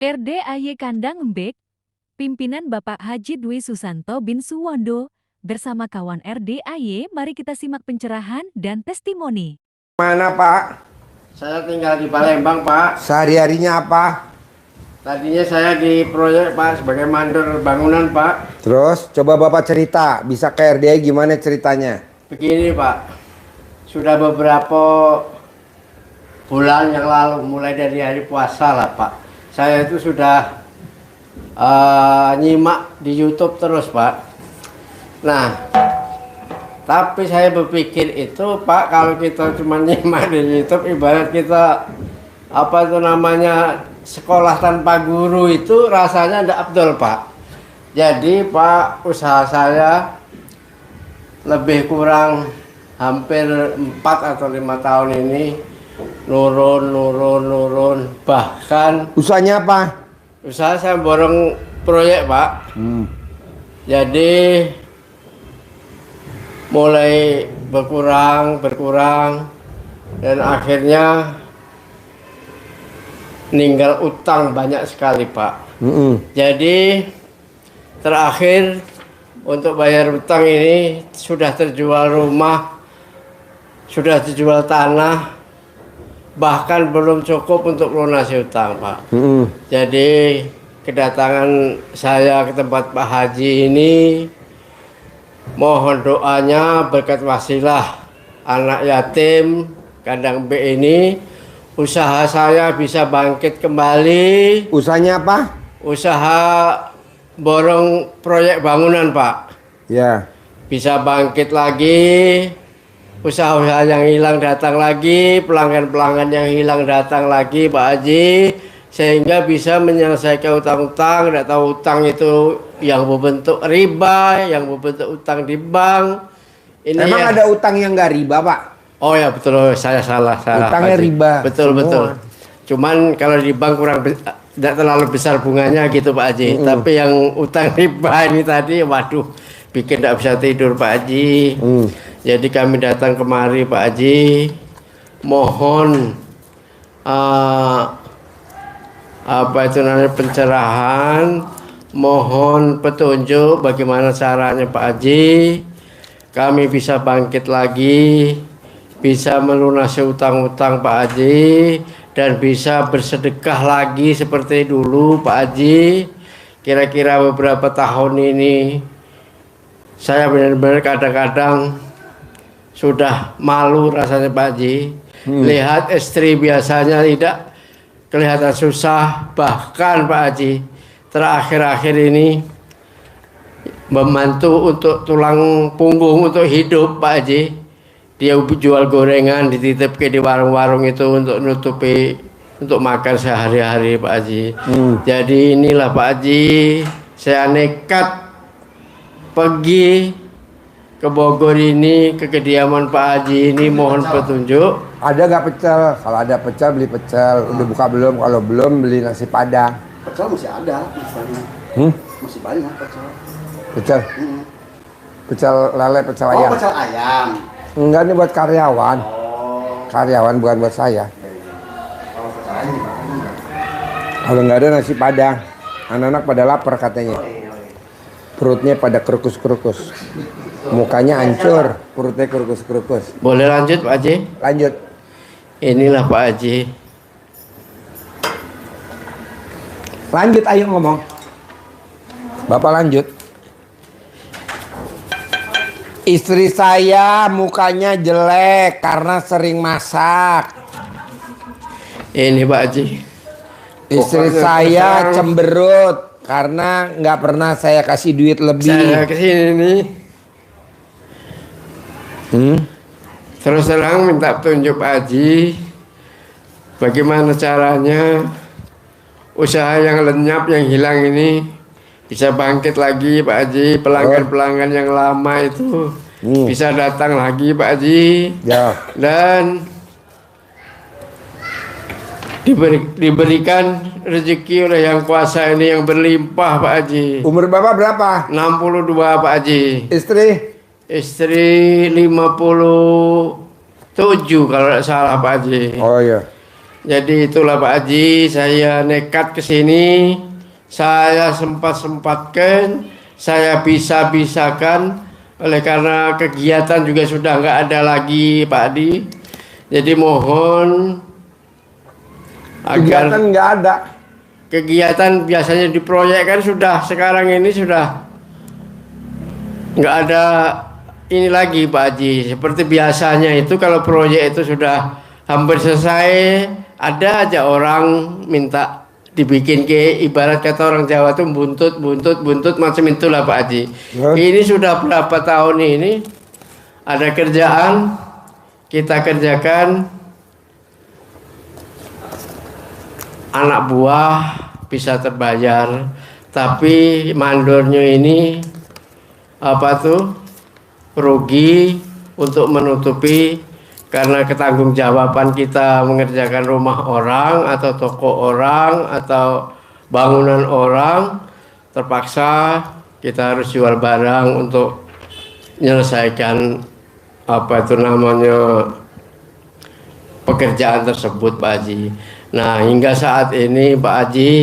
RDAY Kandang Embek, pimpinan Bapak Haji Dwi Susanto bin Suwondo, bersama kawan RDAY, mari kita simak pencerahan dan testimoni. Mana Pak? Saya tinggal di Palembang, Pak. Sehari-harinya apa? Tadinya saya di proyek, Pak, sebagai mandor bangunan, Pak. Terus coba Bapak cerita, bisa ke RDI gimana ceritanya? Begini, Pak. Sudah beberapa bulan yang lalu, mulai dari hari puasa lah, Pak. Saya itu sudah nyimak di YouTube terus, Pak. Nah, tapi saya berpikir itu, Pak, kalau kita cuma nyimak di YouTube, ibarat kita apa itu namanya sekolah tanpa guru, itu rasanya tidak abdul, Pak. Jadi, Pak, usaha saya lebih kurang hampir 4 atau 5 tahun ini nurun, bahkan Usahanya apa? usaha saya borong proyek, Pak. Jadi mulai berkurang dan akhirnya ninggal utang banyak sekali, Pak. Jadi terakhir untuk bayar utang ini sudah terjual rumah, sudah terjual tanah, bahkan belum cukup untuk lunasi utang, Pak. Jadi kedatangan saya ke tempat Pak Haji ini, mohon doanya berkat wasilah anak yatim kandang B ini, usaha saya bisa bangkit kembali. Usahanya apa? Usaha borong proyek bangunan, Pak. Ya. Bisa bangkit lagi. Usaha-usaha yang hilang datang lagi, pelanggan-pelanggan yang hilang datang lagi, Pak Haji, sehingga bisa menyelesaikan utang-utang. Tidak tahu utang itu yang berbentuk riba, yang berbentuk utang di bank. Ini Emang ada utang yang nggak riba, Pak? Oh ya, betul, saya salah. Utangnya Pak Haji. riba. Betul. Cuman kalau di bank tidak terlalu besar bunganya gitu, Pak Haji. Tapi yang utang riba ini tadi, waduh, bikin tidak bisa tidur, Pak Haji. Jadi kami datang kemari, Pak Haji, mohon apa itu namanya pencerahan, mohon petunjuk bagaimana caranya, Pak Haji, kami bisa bangkit lagi, bisa melunasi utang-utang, Pak Haji, dan bisa bersedekah lagi seperti dulu, Pak Haji. Kira-kira beberapa tahun ini saya benar-benar kadang-kadang sudah malu rasanya, Pak Haji. Lihat istri biasanya tidak kelihatan susah, bahkan Pak Haji terakhir-akhir ini membantu untuk tulang punggung untuk hidup, Pak Haji. Dia jual gorengan, dititip ke di warung-warung itu untuk nutupi untuk makan sehari-hari, Pak Haji. Jadi inilah, Pak Haji, saya nekat pergi ke Bogor ini, ke kediaman Pak Haji ini, mohon petunjuk. Ada nggak pecel? Kalau ada pecel beli pecel. Udah buka belum? Kalau belum beli nasi padang. Pecel masih ada, masih banyak. Masih banyak pecel. Pecel. Pecel lele, pecel Oh, ayam. pecel ayam. Enggak, ini buat karyawan. Oh, Karyawan bukan buat saya. kalau pecel ayam gimana? Kalau nggak ada nasi padang, anak-anak pada lapar katanya. Perutnya pada kerukus-kerukus. Mukanya hancur, perutnya kerukus-kerukus. Boleh lanjut, Pak Haji? Lanjut. Inilah Pak Haji. Lanjut, ayo ngomong. Bapak lanjut. Istri saya mukanya jelek karena sering masak. Ini Pak Haji. Istri Pokoknya saya terserah. cemberut karena nggak pernah saya kasih duit lebih. Saya kesini nih. Terus terang minta petunjuk Pak Haji, bagaimana caranya usaha yang lenyap, yang hilang ini bisa bangkit lagi, Pak Haji. Pelanggan-pelanggan yang lama itu bisa datang lagi, Pak Haji. Ya. Dan diberikan rezeki oleh yang kuasa ini yang berlimpah, Pak Haji. Umur Bapak berapa? 62, Pak Haji. Istri? Istri 57 kalau tidak salah, Pak Haji. Oh iya. Jadi itulah Pak Haji, saya nekat ke sini, saya sempat-sempatkan, saya bisa-bisakan, oleh karena kegiatan juga sudah nggak ada lagi Pak Adi. Jadi mohon agar Kegiatan nggak ada. kegiatan biasanya di proyek kan sudah, sekarang ini sudah nggak ada ini lagi Pak Haji. Seperti biasanya itu kalau proyek itu sudah hampir selesai, ada aja orang minta dibikin ke, ibarat kata orang Jawa tuh buntut macam itulah Pak Haji. Ini sudah berapa tahun ini ada kerjaan kita kerjakan, anak buah bisa terbayar, tapi mandornya ini apa tuh rugi untuk menutupi karena ketanggung-jawaban kita mengerjakan rumah orang atau toko orang atau bangunan orang, terpaksa kita harus jual barang untuk menyelesaikan apa itu namanya pekerjaan tersebut Pak Haji. Nah hingga saat ini Pak Haji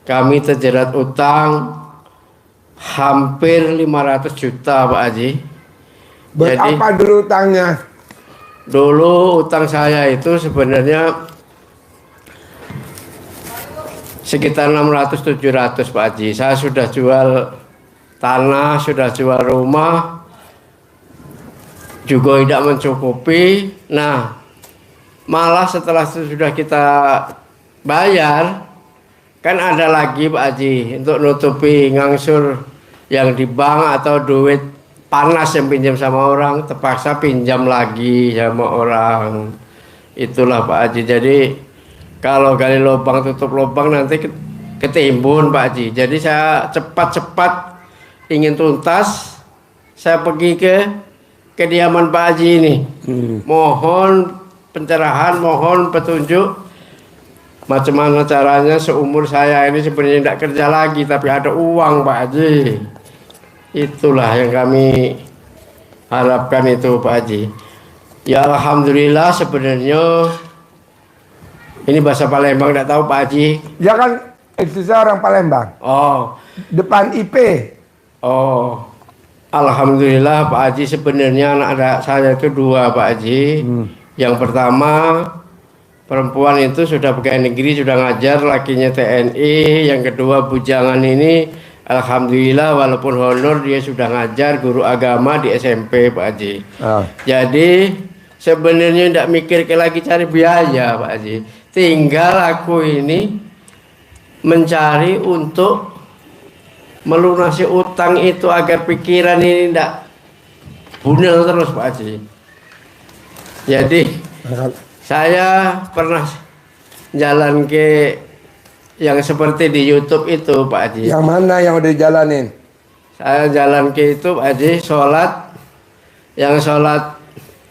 kami terjerat utang hampir 500 juta Pak Haji. Berapa dulu utangnya? Dulu utang saya itu sebenarnya sekitar 600-700 Pak Haji. Saya sudah jual tanah, sudah jual rumah, juga tidak mencukupi. Nah, malah setelah itu sudah kita bayar, kan ada lagi Pak Haji untuk nutupi ngangsur yang di bank atau duit panas yang pinjam sama orang, terpaksa pinjam lagi sama orang. Itulah Pak Haji. Jadi kalau gali lubang tutup lubang nanti ketimbun Pak Haji. Jadi saya cepat-cepat ingin tuntas, saya pergi ke kediaman Pak Haji ini. Mohon pencerahan, mohon petunjuk macam mana caranya seumur saya ini sebenarnya tidak kerja lagi tapi ada uang Pak Haji. Itulah yang kami harapkan itu Pak Haji. Ya alhamdulillah sebenarnya ini bahasa Palembang tidak tahu Pak Haji. Ya kan itu saya orang Palembang. Oh, Depan IP. oh. Alhamdulillah Pak Haji sebenarnya anak saya itu dua Pak Haji. Yang pertama perempuan itu sudah pegawai negeri, sudah ngajar, lakinya TNI. Yang kedua bujangan ini alhamdulillah walaupun honor dia sudah ngajar guru agama di SMP Pak Haji. Jadi sebenarnya tidak mikir lagi cari biaya Pak Haji. Tinggal aku ini mencari untuk melunasi utang itu agar pikiran ini tidak bunel terus Pak Haji. Jadi saya pernah jalan ke yang seperti di YouTube itu Pak Haji. Yang mana yang udah dijalanin? Saya jalan ke itu Pak Haji, sholat. Yang sholat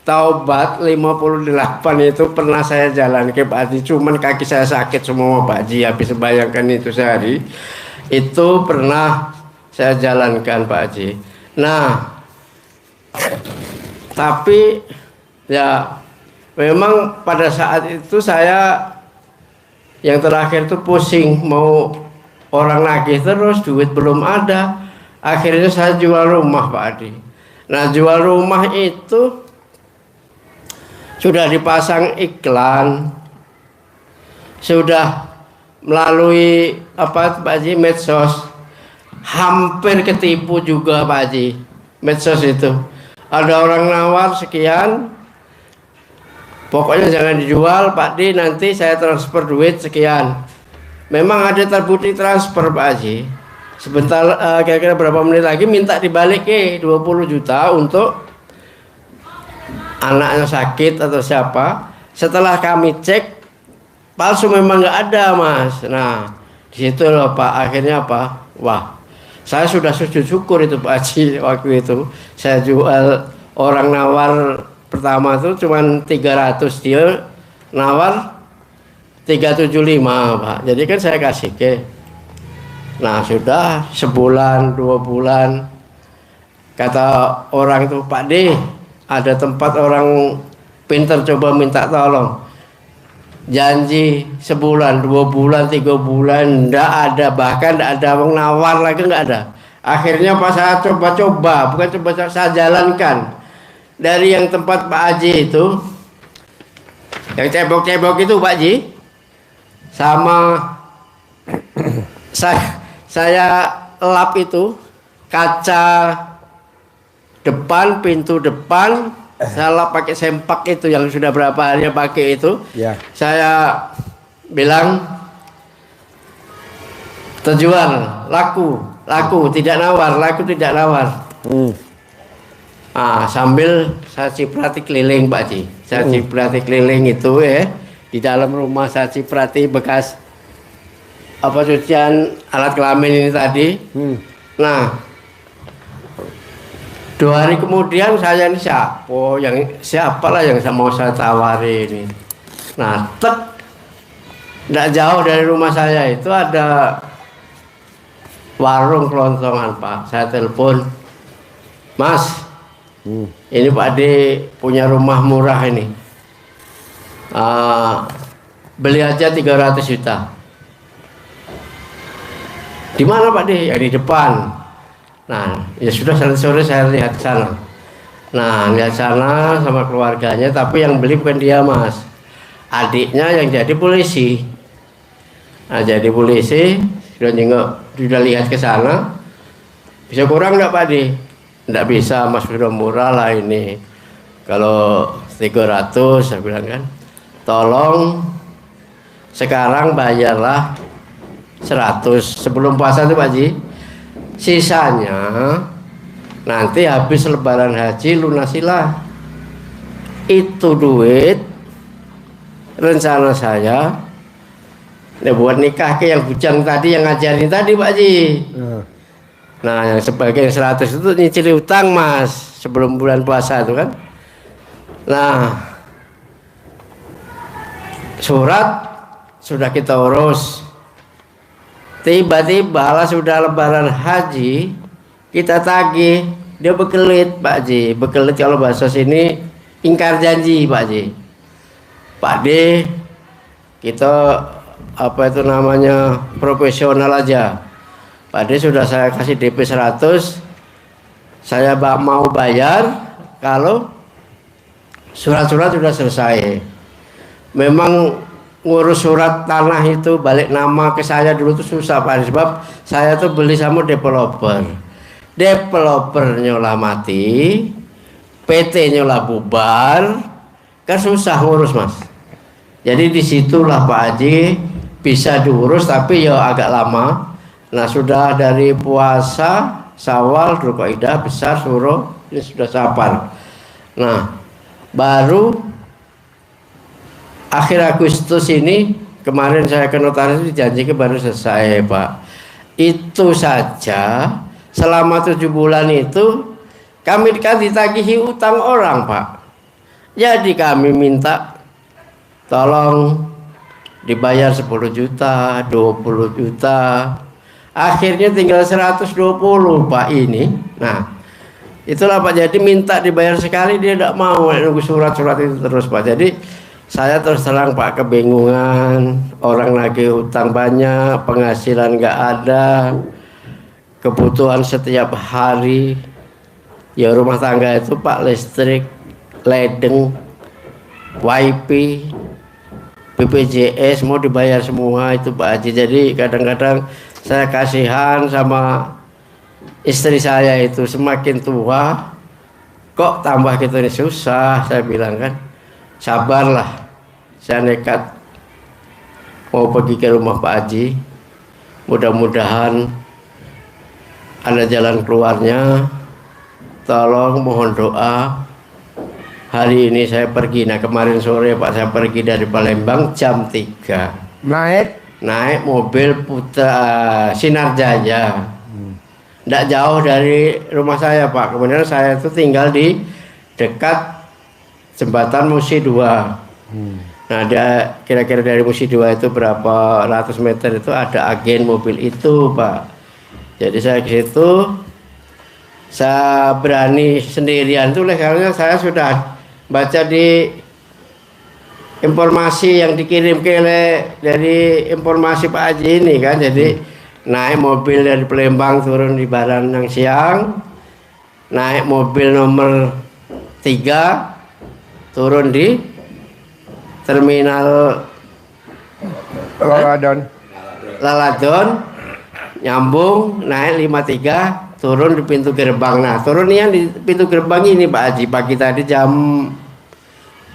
taubat 58 itu pernah saya jalan ke Pak Haji. Cuman kaki saya sakit semua Pak Haji. Habis bayangkan itu sehari. Itu pernah saya jalankan Pak Haji. Nah, tapi ya memang pada saat itu saya yang terakhir itu pusing, mau orang nagih terus, duit belum ada. Akhirnya saya jual rumah Pak Adi. Nah jual rumah itu sudah dipasang iklan, sudah melalui apa Pak Haji, medsos. Hampir ketipu juga Pak Haji, medsos itu. Ada orang nawar sekian, pokoknya jangan dijual Pak Di, nanti saya transfer duit sekian. Memang ada terbukti transfer Pak Haji. Sebentar kira-kira berapa menit lagi minta dibalik 20 juta untuk anaknya sakit atau siapa. Setelah kami cek palsu, memang nggak ada Mas. Nah di situ loh Pak, akhirnya apa? Wah, saya sudah sujud syukur itu Pak Haji waktu itu. Saya jual, orang nawar pertama itu cuman 300, dia nawar 375 Pak. Jadi kan saya kasih ke. Nah sudah sebulan 2 bulan, kata orang itu, Pak D, ada tempat orang pinter coba minta tolong. janji sebulan, 2 bulan, 3 bulan, ndak ada, bahkan ndak ada yang nawar lagi, nggak ada. Akhirnya pas saya coba-coba, bukan coba, saya jalankan dari yang tempat Pak Haji itu, yang cebok-cebok itu Pak Haji, sama saya lap itu kaca depan, pintu depan, saya lap pakai sempak itu yang sudah berapa hari pakai itu. Ya. Saya bilang terjual, laku, tidak nawar, laku tidak nawar. Sambil saya ciprati keliling Pak Ji. Saya ciprati keliling itu ya. Di dalam rumah saya ciprati bekas apa cucian alat kelamin ini tadi. Nah, 2 hari kemudian saya ini siapalah yang mau saya tawari ini. Nah, tidak jauh dari rumah saya itu ada warung kelontongan Pak. Saya telepon, Mas, ini Pak Ade punya rumah murah ini. Beli aja 300 juta. Di mana Pak Ade? Ya di depan. Nah, ya sudah sore saya lihat ke sana. Nah, lihat sana sama keluarganya, tapi yang beli bukan dia Mas. Adiknya yang jadi polisi. Nah, jadi polisi, sudah lihat ke sana. Bisa kurang enggak Pak Ade? Enggak bisa Mas, sudah murah lah ini. Kalau 300 saya bilang kan. Tolong sekarang bayarlah 100 sebelum puasa tuh Pak Haji. Sisanya nanti habis lebaran haji lunasilah. Itu duit rencana saya buat nikah ke yang bujang tadi, yang ngajarin tadi Pak Haji. Nah, yang sebagian 100 itu nyicil utang Mas sebelum bulan puasa itu kan. Nah, surat sudah kita urus. Tiba-tiba lah sudah lebaran haji, kita tagih, dia bekelit Pak Haji. Bekelit kalau bahasa sini ingkar janji Pak Haji. Pak D, kita apa itu namanya profesional aja. Pak D sudah saya kasih DP 100, saya mau bayar kalau surat-surat sudah selesai. Memang ngurus surat tanah itu balik nama ke saya dulu tuh susah Pak, sebab saya tuh beli sama developernya lah mati, PT-nya lah bubar, kan susah ngurus Mas. Jadi disitulah Pak Haji bisa diurus, tapi ya agak lama. Nah, sudah dari puasa Syawal, Dzulqa'dah, besar, Syuro, ini sudah Safar. Nah, baru akhir Agustus ini kemarin saya ke notaris janji ke baru selesai Pak. Itu saja selama 7 bulan itu kami kan ditagihi utang orang Pak. Jadi kami minta tolong dibayar 10 juta, 20 juta. Akhirnya tinggal 120 Pak ini. Nah, itulah Pak, jadi minta dibayar sekali dia tidak mau, nunggu surat-surat itu terus Pak. Jadi saya terus terang Pak kebingungan, orang lagi utang banyak, penghasilan nggak ada, kebutuhan setiap hari, ya rumah tangga itu Pak, listrik, ledeng, wifi, BPJS mau dibayar semua itu Pak Haji. Jadi kadang-kadang saya kasihan sama istri saya itu, semakin tua kok tambah gitu ini susah. Saya bilang kan, sabarlah. Saya nekat mau pergi ke rumah Pak Haji, mudah-mudahan ada jalan keluarnya. Tolong mohon doa. Hari ini saya pergi. Nah, kemarin sore Pak saya pergi dari Palembang jam 3. Naik mobil Putra Sinar Jaya. Tidak jauh dari rumah saya Pak. Kemudian saya itu tinggal di dekat jembatan Musi 2. Nah, ada kira-kira dari Musi 2 itu berapa ratus meter itu ada agen mobil itu Pak. Jadi saya ke situ, saya berani sendirian itu karena saya sudah baca di informasi yang dikirim dari informasi Pak Haji ini kan, jadi naik mobil dari Palembang turun di Baranang siang, naik mobil nomor 3 turun di terminal Laladon, nyambung naik 53 turun di pintu gerbang. Nah turunnya di pintu gerbang ini Pak Haji pagi tadi jam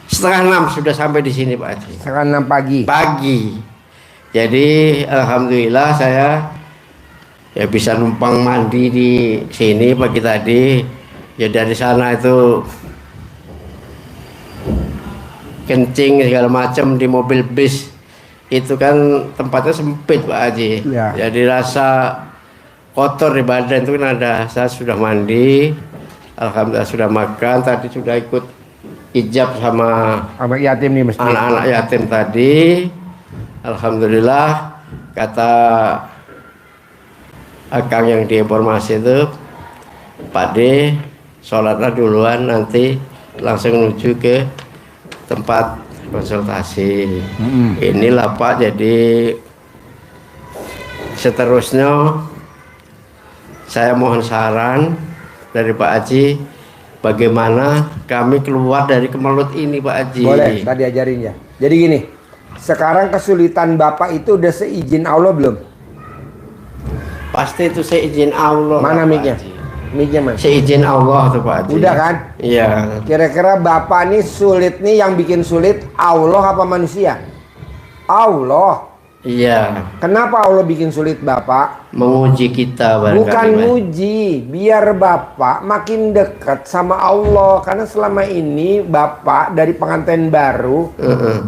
setengah 6 sudah sampai di sini Pak Haji. Setengah 6 pagi. Pagi. Jadi alhamdulillah saya ya bisa numpang mandi di sini pagi tadi. Ya dari sana itu kencing segala macam di mobil bis itu kan tempatnya sempit Pak Haji. Ya. Jadi rasa kotor di badan itu kan ada. Saya sudah mandi, alhamdulillah sudah makan, tadi sudah ikut ijab sama Anak yatim nih mesti. anak-anak yatim tadi. Alhamdulillah kata akang yang diinformasi itu, Pak D sholatlah duluan nanti langsung menuju ke tempat konsultasi. Inilah Pak, jadi seterusnya saya mohon saran dari Pak Haji bagaimana kami keluar dari kemelut ini Pak Haji. Boleh, tadi ajarin ya. Jadi gini, sekarang kesulitan Bapak itu udah seizin Allah belum? Pasti itu seizin Allah. Mana Pak mic-nya? Haji. Mic-nya mana? Seizin Allah tuh Pak Haji. Udah kan? Iya. Kira-kira Bapak nih sulit nih, yang bikin sulit Allah apa manusia? Allah. Iya. Kenapa Allah bikin sulit Bapak? Menguji kita barangkali. Bukan Pak. nguji, biar Bapak makin dekat sama Allah. Karena selama ini Bapak dari pengantin baru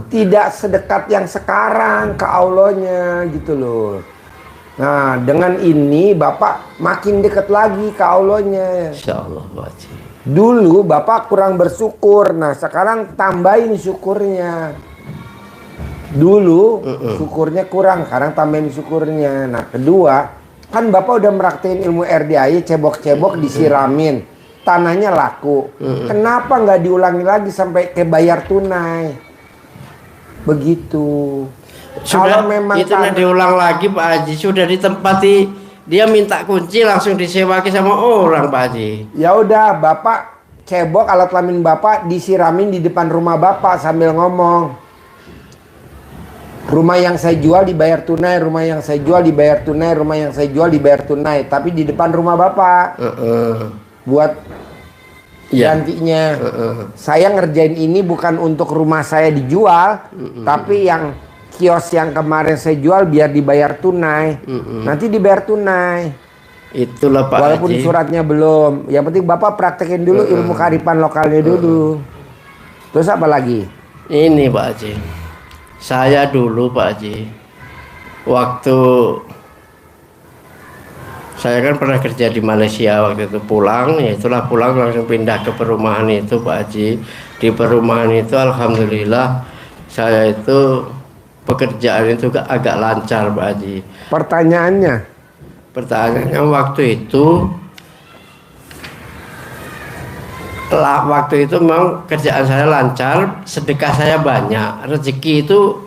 tidak sedekat yang sekarang ke Allahnya gitu loh. Nah dengan ini Bapak makin dekat lagi ke Allahnya. Insyaallah Pak Haji. Dulu Bapak kurang bersyukur, nah sekarang tambahin syukurnya. Dulu syukurnya kurang, sekarang tambahin syukurnya. Nah kedua, kan Bapak udah meraktiin ilmu RDAI, cebok-cebok disiramin, tanahnya laku. Kenapa nggak diulangi lagi sampai ke bayar tunai? Begitu. Sudah, Kalau memang itu diulang lagi Pak Haji, sudah ditempati, dia minta kunci langsung disewaki sama orang Pak Haji. Ya udah, Bapak cebok alat kelamin Bapak disiramin di depan rumah Bapak sambil ngomong. Rumah yang saya jual dibayar tunai, rumah yang saya jual dibayar tunai, rumah yang saya jual dibayar tunai, tapi di depan rumah Bapak. Buat gantinya. Saya ngerjain ini bukan untuk rumah saya dijual, tapi yang kios yang kemarin saya jual biar dibayar tunai. Nanti dibayar tunai. Itulah Pak Walaupun Haji. suratnya belum. Yang penting Bapak praktekin dulu ilmu kearifan lokalnya dulu. Terus apa lagi? Ini Pak Haji. Saya dulu Pak Haji, waktu saya kan pernah kerja di Malaysia, waktu itu pulang, ya itulah pulang langsung pindah ke perumahan itu Pak Haji. Di perumahan itu alhamdulillah saya itu pekerjaan itu agak lancar Pak Haji. Pertanyaannya waktu itu memang kerjaan saya lancar, sedekah saya banyak, rezeki itu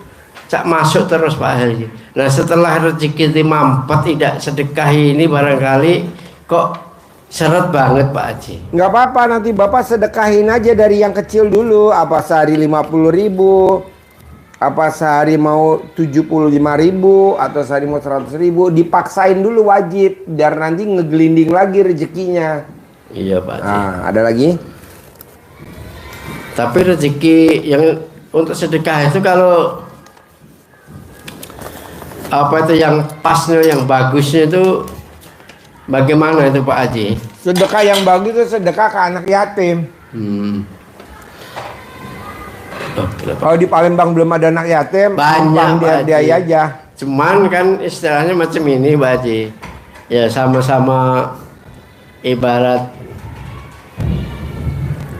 cak masuk terus Pak Haji. Nah setelah rezeki itu mampet, tidak sedekah ini barangkali kok seret banget Pak Haji. Nggak apa-apa, nanti Bapak sedekahin aja dari yang kecil dulu. Apa sehari 50.000, apa sehari mau 75.000, atau sehari mau 100.000. Dipaksain dulu wajib, biar nanti ngegelinding lagi rezekinya. Iya Pak Haji. Nah, ada lagi? Tapi rezeki yang untuk sedekah itu kalau apa itu yang pasnya, yang bagusnya itu bagaimana itu Pak Haji? Sedekah yang bagus itu sedekah ke anak yatim. Kalau di Palembang belum ada anak yatim, Banyak, Pak dia Haji. aja. Cuman kan istilahnya macam ini Pak Haji. Ya sama-sama ibarat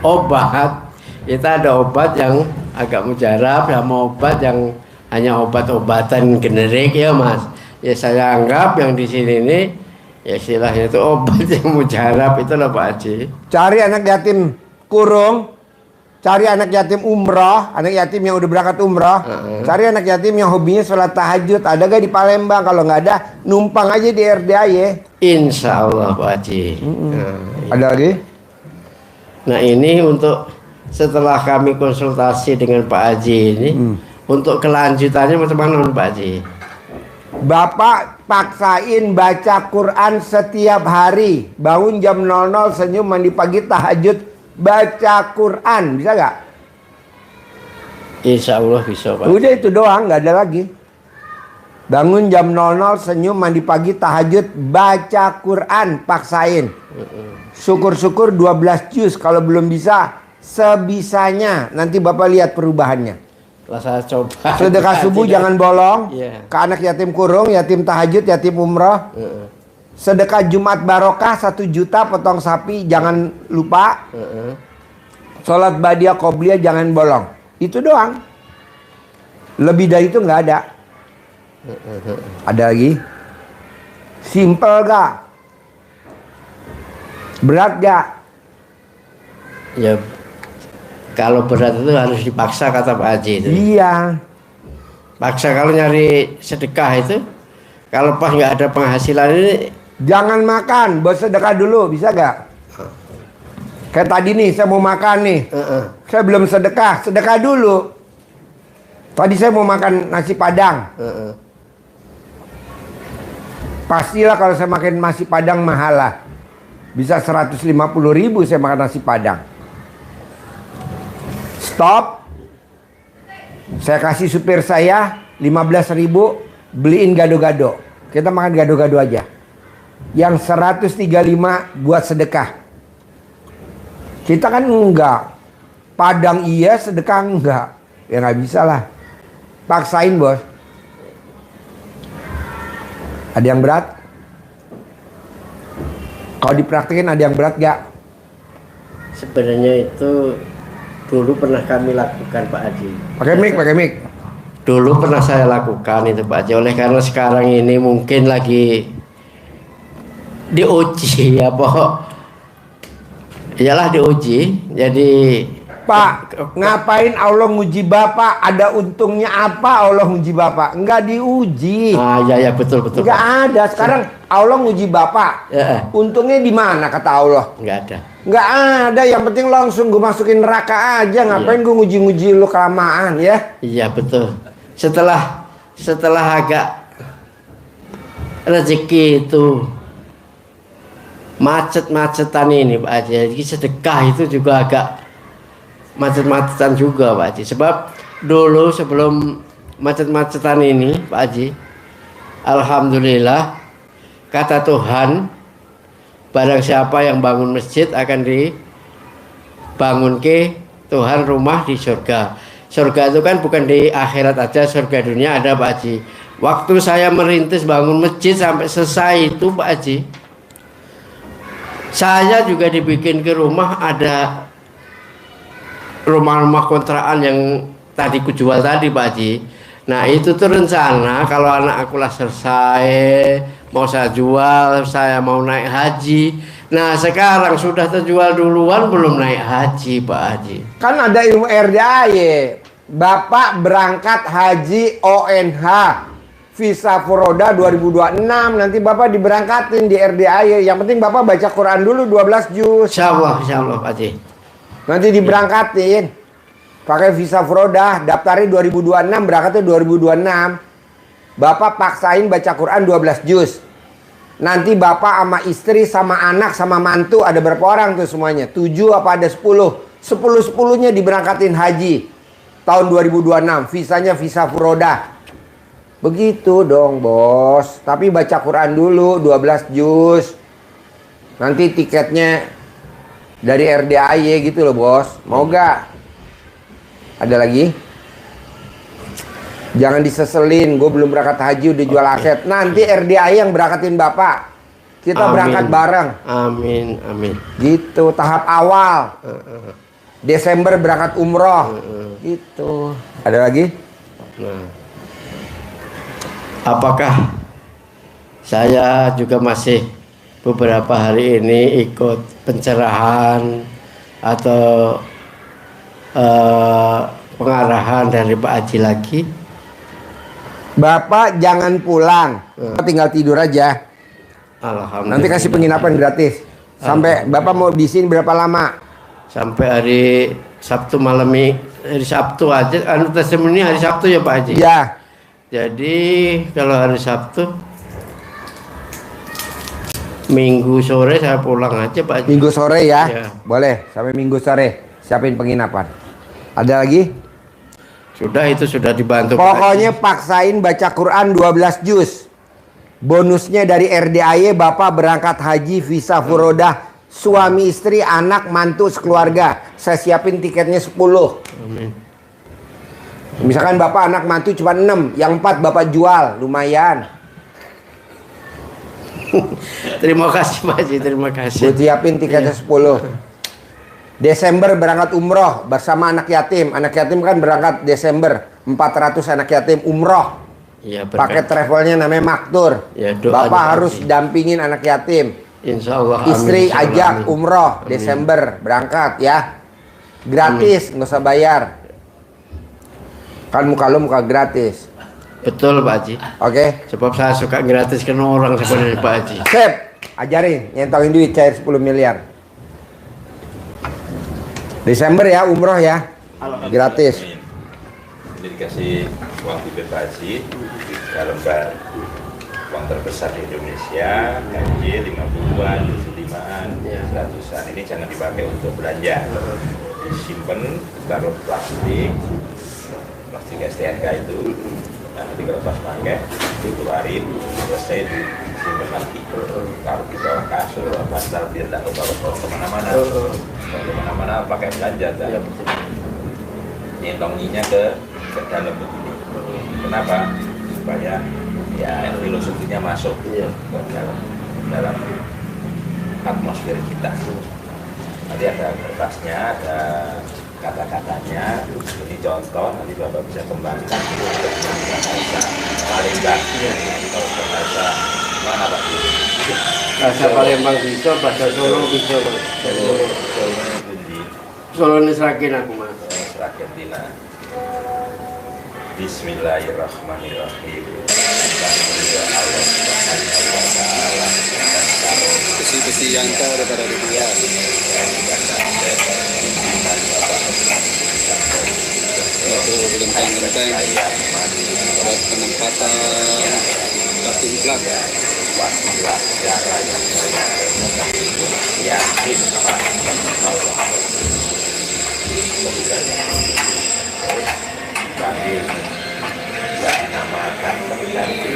obat. Kita ada obat yang agak mujarab sama obat yang hanya obat-obatan generik ya Mas. Ya saya anggap yang di sini ini ya istilahnya itu obat yang mujarab, itulah Pak Haji. Cari anak yatim kurung, cari anak yatim umroh, anak yatim yang udah berangkat umroh, cari anak yatim yang hobinya sholat tahajud. Ada gak di Palembang? Kalau nggak ada, numpang aja di RDAY. Insya Allah Pak Haji. Ada lagi? Nah ini untuk setelah kami konsultasi dengan Pak Haji ini, untuk kelanjutannya macam mana Pak Haji? Bapak paksain baca Quran setiap hari. Bangun jam 00, senyum, mandi pagi, tahajud, baca Quran. Bisa gak? Insya Allah bisa Pak. Udah itu doang, nggak ada lagi. Bangun jam 00, senyum, mandi pagi, tahajud, baca Quran, paksain. Syukur-syukur 12 juz. Kalau belum bisa, sebisanya. Nanti Bapak lihat perubahannya. Lah saya coba. Sedekah subuh jangan bolong. Iya. Ke anak yatim kurung, yatim tahajud, yatim umroh. Sedekah Jumat barokah 1 juta, potong sapi jangan lupa. Sholat badiah qobliyah jangan bolong. Itu doang. Lebih dari itu nggak ada. Ada lagi? Simple gak? Berat gak? Ya kalau berat itu harus dipaksa kata Pak Haji itu. Iya. Paksa kalau nyari sedekah itu, kalau pas nggak ada penghasilan ini. Jangan makan, buat sedekah dulu, bisa gak? Kayak tadi nih, saya mau makan nih. Saya belum sedekah, sedekah dulu. Tadi saya mau makan nasi padang. Pastilah kalau saya makan nasi padang mahal lah. Bisa 150.000 saya makan nasi padang. Stop. Saya kasih supir saya 15.000, beliin gado-gado. Kita makan gado-gado aja. Yang 135 buat sedekah. Kita kan enggak. Padang iya, sedekah enggak. Ya nggak bisa lah. Paksain bos. Ada yang berat? Kalau dipraktekin ada yang berat gak? Sebenarnya itu dulu pernah kami lakukan Pak Haji. Pakai mic. Dulu pernah saya lakukan itu Pak Haji. Oleh karena sekarang ini mungkin lagi diuji ya Pak. Iyalah diuji. Jadi Pak, ngapain Allah nguji Bapak? Ada untungnya apa Allah nguji Bapak? Enggak diuji. ya betul Enggak ada. Sekarang Allah nguji Bapak. Untungnya di mana kata Allah? Enggak ada. Enggak ada. Yang penting langsung gue masukin neraka aja. Ngapain gue nguji-nguji lu kelamaan ya? Iya betul. Setelah agak rezeki itu macet-macetan ini Pak Haji. Jadi sedekah itu juga agak macet-macetan juga Pak Haji. Sebab dulu sebelum macet-macetan ini Pak Haji, alhamdulillah kata Tuhan, barang siapa yang bangun masjid akan dibangun ke Tuhan rumah di surga. Surga itu kan bukan di akhirat aja, surga dunia ada Pak Haji. Waktu saya merintis bangun masjid sampai selesai itu Pak Haji, saya juga dibikin ke rumah, ada rumah-rumah kontrakan yang tadi kujual tadi Pak Haji. Nah itu tuh rencana kalau anak aku lah selesai mau saya jual, saya mau naik haji. Nah sekarang sudah terjual duluan belum naik haji Pak Haji. Kan ada ilmu RDAY. Bapak berangkat haji ONH visa Furoda 2026. Nanti Bapak diberangkatin di RDAY. Yang penting Bapak baca Quran dulu 12 juz. Insya Allah Pak Haji. Nanti diberangkatin pakai visa Furoda, daftarnya 2026, berangkatnya 2026. Bapak paksain baca Quran 12 juz. Nanti Bapak sama istri sama anak sama mantu, ada berapa orang tuh semuanya? 7 apa ada 10? 10-10-nya diberangkatin haji tahun 2026. Visanya visa Furoda. Begitu dong bos. Tapi baca Quran dulu 12 juz. Nanti tiketnya dari RDAY gitu loh bos. Mau gak? Ada lagi? Jangan diseselin, gue belum berangkat haji udah jual aset. Nanti RDAY yang berangkatin Bapak. Kita berangkat bareng. Amin. Gitu, tahap awal. Desember berangkat umroh. Gitu. Ada lagi? Nah, apakah saya juga masih beberapa hari ini ikut pencerahan atau pengarahan dari Pak Haji lagi. Bapak jangan pulang, tinggal tidur aja. Alhamdulillah. Nanti kasih penginapan gratis. Sampai Bapak mau di sini berapa lama? Sampai hari Sabtu malam ini, hari Sabtu aja. Anu testimoni hari Sabtu ya Pak Haji. Ya. Jadi kalau hari Sabtu, Minggu sore saya pulang aja Pak Haji. Minggu sore ya? Ya. Boleh, sampai Minggu sore. Siapin penginapan. Ada lagi? Sudah, itu sudah dibantu Pak Pokoknya paksain baca Quran 12 juz. Bonusnya dari RDAY Bapak berangkat haji, visa furodah, suami istri, anak, mantu, sekeluarga. Saya siapin tiketnya 10. Amin. Misalkan Bapak anak mantu cuma 6, yang 4 Bapak jual, lumayan. Terima kasih Pak Haji, terima kasih. Gue siapin tiketnya 10. Desember berangkat umroh bersama anak yatim. Anak yatim kan berangkat Desember. 400 anak yatim umroh. Ya, Paket travelnya namanya Maktur. Ya, doa Bapak aja, harus Haji. dampingin anak yatim. Insya Allah. Istri amin, insya Allah, ajak amin. umroh Amin. Desember berangkat ya. Gratis, nggak usah bayar. Kan muka lo muka gratis. Betul Pak Haji. Oke? Sebab saya suka gratiskan orang sebenarnya Pak Haji. Sip. Ajarin nyentongin duit cair 10 miliar. Desember ya umroh ya. Gratis. Ini dikasih uang tibet Pak Haji, dalam lembar uang terbesar di Indonesia, gaji 50-an, 75-an, 100-an. Ini jangan dipakai untuk belanja, disimpan, taruh plastik STNK itu. Nah, nanti kalau pas pakai, dikeluarin, selesai disimpan lagi. Taruh di bawah kasur, pasal biar tidak bawa kemana-mana. Kalau kemana-mana pakai belanja, dan nyentongnya ke dalam begini. Kenapa? Supaya ya filosofinya masuk ke dalam atmosfer kita. Nanti ada kertasnya, ada kata-katanya. Ini contoh, nanti Bapak bisa kembangkan untuk bahasa Palembang. Kalau bahasa mana Pak? Bahasa Palembang bisa, bahasa Solo bisa. Solo ini serakin aku Mas. Serakin Dina. Bismillahirrahmanirrahim. Besi-besi yang kau daripada dibuat. Genteng-genteng buat penempatan kartu plak. Wasilah cara yang saya yakin kami tidak dinamakan pengganti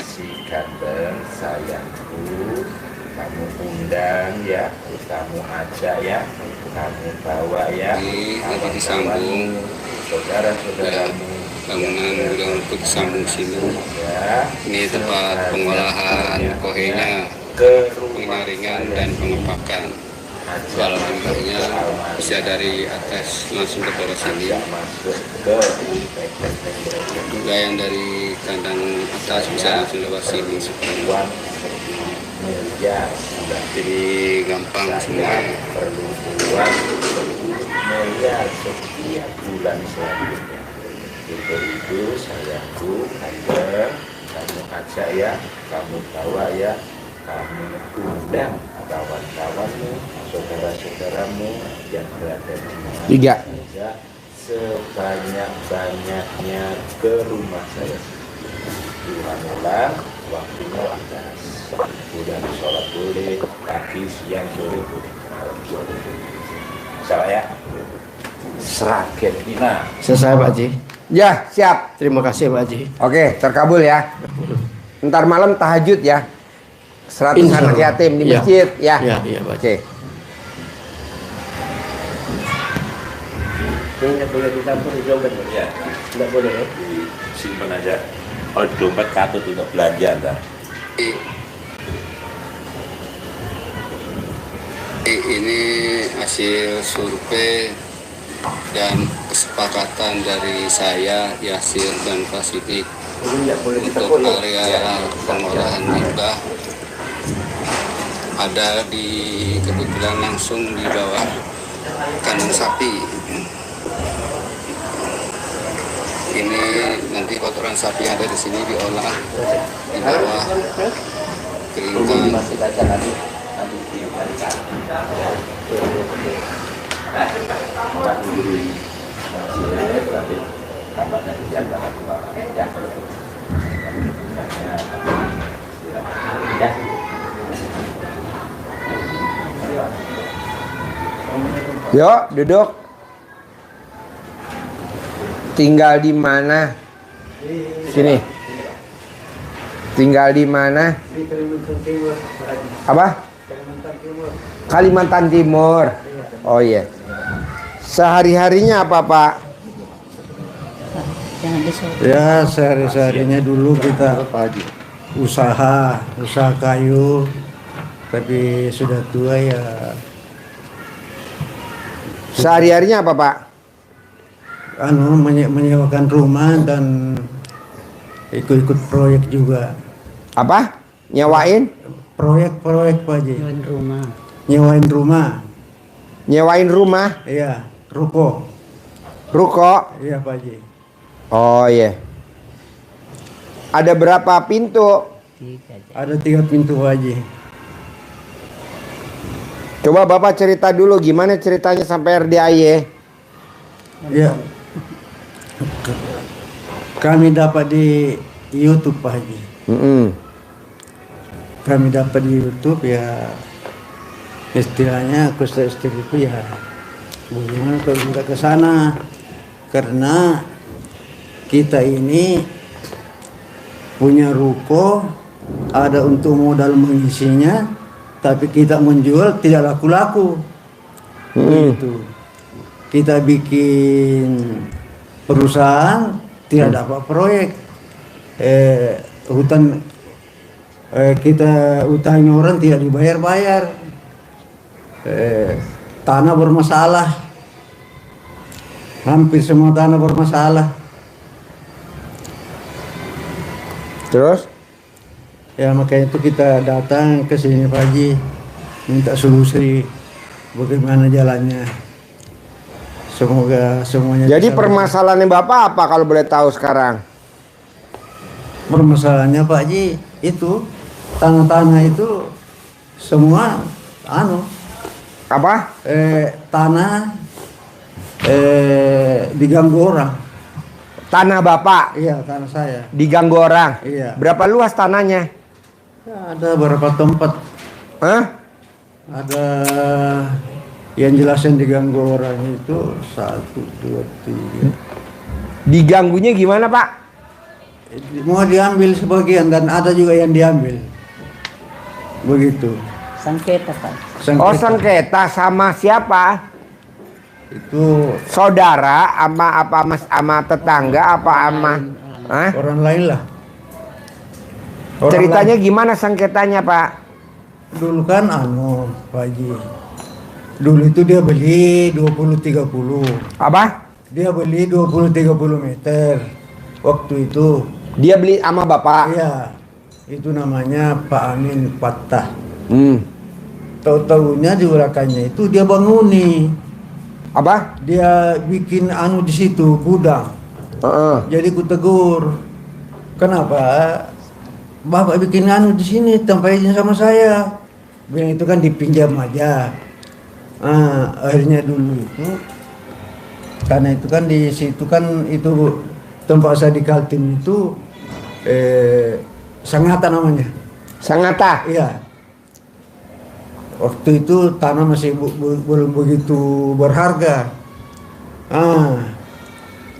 si ganteng sayangku, kamu undang ya, kamu ajak ya, kamu bawa ya, Lagi disambung saudara-saudaramu bangunan udah untuk disambung sini. ya. Ini tempat pengolahan kohenya, penyaringan dan pengepakan. Kalau timbernya bisa dari atas langsung ke bawah sini. Juga yang dari kandang atas bisa langsung lewat sini. Jadi gampang semua. Perlu uang miliar setiap bulan selanjutnya. Itu sayangku, kamu ajak ya, kamu bawa ya, kamu undang kawan-kawanmu, saudara-saudaramu yang berada di mana 3. saja, sebanyak-banyaknya ke rumah saya. Tuhan waktunya pas. Udah sholat boleh, pagi, siang, sore boleh. Salah ya? Seragen Dina. Selesai Pak Haji. Ya, siap. Terima kasih Pak Haji. Oke, terkabul ya. Ntar malam tahajud ya. 100 Insya anak Allah. yatim di Ya. masjid ya. Iya Pak Haji. Oke. Ini nggak boleh ditampung di dompet. Ya, Nggak boleh ya? disimpan aja. Kalau di dompet katut untuk belanja ntar. Ini hasil survei dan kesepakatan dari saya, Yasir dan Pasidik Ini nggak boleh untuk ditampung. area pengolahan limbah ada di kebetulan langsung di bawah kandang sapi. Ini nanti kotoran sapi yang ada di sini diolah di bawah keringkan. Yuk, duduk. Tinggal di mana? Sini. Tinggal di mana? Di Kalimantan Timur. Apa? Kalimantan Timur. Kalimantan Timur. Oh iya. Sehari-harinya apa, Pak? Ya, sehari-harinya dulu kita usaha kayu, tapi sudah tua ya. Sehari-harinya apa, Pak? Menyewakan rumah dan ikut-ikut proyek juga. Apa? Nyewain? Proyek Pak Haji. Nyewain rumah. Nyewain rumah? Iya, ruko. Ruko? Iya Pak Haji. Oh iya. Ada berapa pintu? Ada 3 pintu Pak Haji. Coba Bapak cerita dulu gimana ceritanya sampai RDAY. Ya. Kami dapat di YouTube Pak Haji. Kami dapat di YouTube ya, istilahnya aku istri itu ya bagaimana kalau kita ke sana, karena kita ini punya ruko, ada untuk modal mengisinya, tapi kita menjual tidak laku-laku. Gitu. Kita bikin perusahaan tidak dapat proyek, kita utangi orang tidak dibayar-bayar, tanah bermasalah, hampir semua tanah bermasalah. Terus? Ya makanya itu kita datang ke sini Pak Haji, minta solusi bagaimana jalannya. Semoga semuanya. Jadi permasalahannya Bapak apa kalau boleh tahu sekarang? Permasalahannya Pak Haji itu tanah-tanah itu semua Apa? Tanah diganggu orang. Tanah Bapak Iya, tanah saya. diganggu orang. Iya. Berapa luas tanahnya? Ya, ada beberapa tempat. Hah? Ada yang jelasnya diganggu orang itu 1, 2, 3. Diganggunya gimana Pak? Mau diambil sebagian dan ada juga yang diambil. Begitu. Sengketa Pak. Oh sengketa sama siapa? Itu Saudara sama tetangga apa sama? Hah? orang lain lah. Orang Ceritanya gimana sengketanya Pak? dulu kan Pak Haji. Dulu itu dia beli 20-30. Apa? Dia beli 20-30 meter. Waktu itu. Dia beli sama Bapak? Iya. Itu namanya Pak Amin Patah. Tahu-tahunya di belakangnya itu dia banguni. Apa? Dia bikin di situ gudang. Jadi ku tegur. Kenapa Bapak bikin di sini tanpa izin sama saya? Bilang itu kan dipinjam aja. Akhirnya dulu itu karena itu kan di situ kan itu tempat saya di Kaltim itu Sangatta namanya. Sangatta? Iya. Waktu itu tanah masih belum begitu berharga.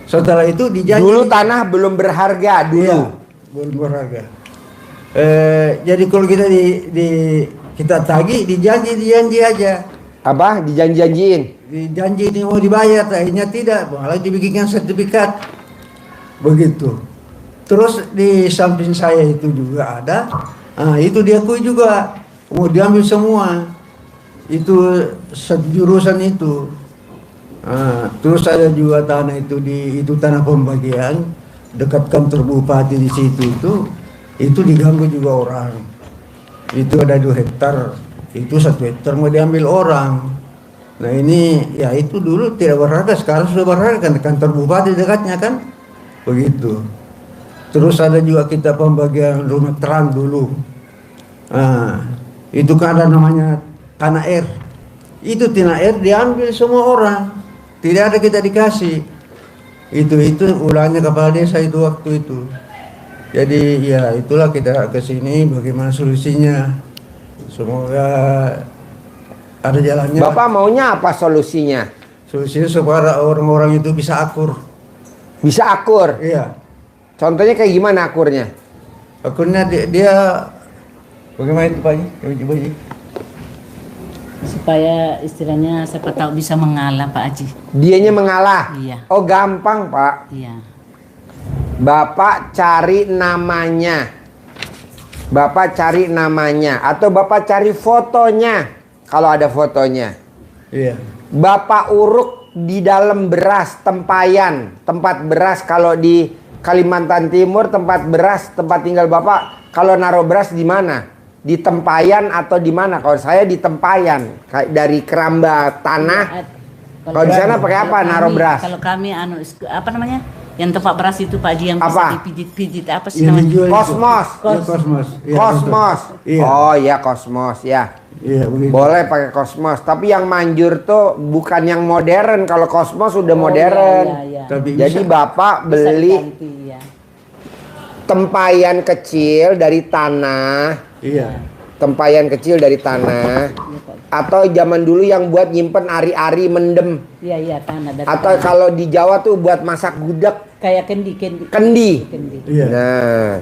Setelah itu dijanji. Dulu tanah belum berharga dulu. Iya, belum berharga. Jadi kalau kita kita tagih dijanji aja. Apa? Dijanji-janjiin? Dijanji ini mau dibayar, akhirnya tidak. Malah dibikinkan sertifikat. Begitu. Terus di samping saya itu juga ada. Itu diakui juga. Mau diambil semua. Itu jurusan itu. Terus ada juga tanah itu itu tanah pembagian dekat kantor bupati di situ itu diganggu juga orang. Itu ada 2 hektar itu 1 hektar mau diambil orang. Nah ini ya itu dulu tidak berharga, sekarang sudah berharga kan, kantor bupati dekatnya kan, begitu. Terus ada juga kita pembagian rumah terang dulu. Nah, itu kan ada namanya tanah air. Itu tanah air diambil semua orang, tidak ada kita dikasih. Itu ulahnya kepala desa itu waktu itu. Jadi ya itulah kita ke sini bagaimana solusinya. Semoga ada jalannya. Bapak maunya apa solusinya? Solusinya supaya orang-orang itu bisa akur. Bisa akur? Iya. Contohnya kayak gimana akurnya? Akurnya dia bagaimana itu Pak? Coba Haji. Supaya istilahnya siapa tahu bisa mengalah Pak Haji. Dianya mengalah? Iya. Oh gampang Pak. Iya. Bapak cari namanya. Bapak cari namanya. Atau Bapak cari fotonya. Kalau ada fotonya. Iya. Bapak uruk di dalam beras tempayan. Tempat beras kalau di Kalimantan Timur tempat beras tempat tinggal Bapak. Kalau naruh beras di mana? Di tempayan atau di mana? Kalau saya di tempayan, kayak dari keramba tanah. Kalau di sana pakai apa? Naruh beras. Kalau kami apa namanya? Yang tempat beras itu Pak Haji yang Apa? bisa dipijit-pijit apa sih Yang namanya? dijual itu. Kosmos. Iya, Kosmos. Iya, Kosmos. Iya. Oh iya Kosmos ya. Iya, begitu. Boleh pakai Kosmos. Tapi yang manjur tuh bukan yang modern. Kalau Kosmos sudah Oh, modern. iya. Tapi Jadi bisa. Bapak Bisa beli diganti, ya. tempayan kecil dari tanah. Iya. Tempayan kecil dari tanah. Iya, Pak. Atau zaman dulu yang buat nyimpen ari-ari mendem. Iya, tanah dari Atau tanah. kalau di Jawa tuh buat masak gudeg. Kayak kendi. Kendi. Iya. Nah,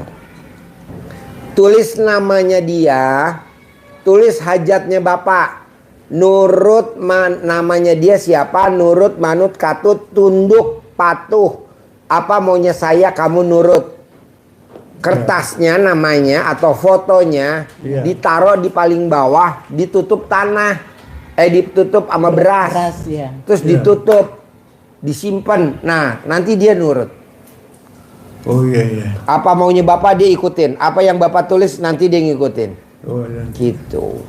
tulis namanya dia, tulis hajatnya Bapak. Nurut namanya dia siapa? Nurut, manut, katut, tunduk, patuh. Apa maunya saya, kamu nurut. Kertasnya namanya atau fotonya Iya. ditaruh di paling bawah, ditutup tanah. Ditutup sama beras. Beras ya. Terus Iya. ditutup, disimpan. Nah, nanti dia nurut. Oh iya. Apa maunya Bapak dia ikutin. Apa yang Bapak tulis nanti dia ngikutin. Oh iya. Gitu.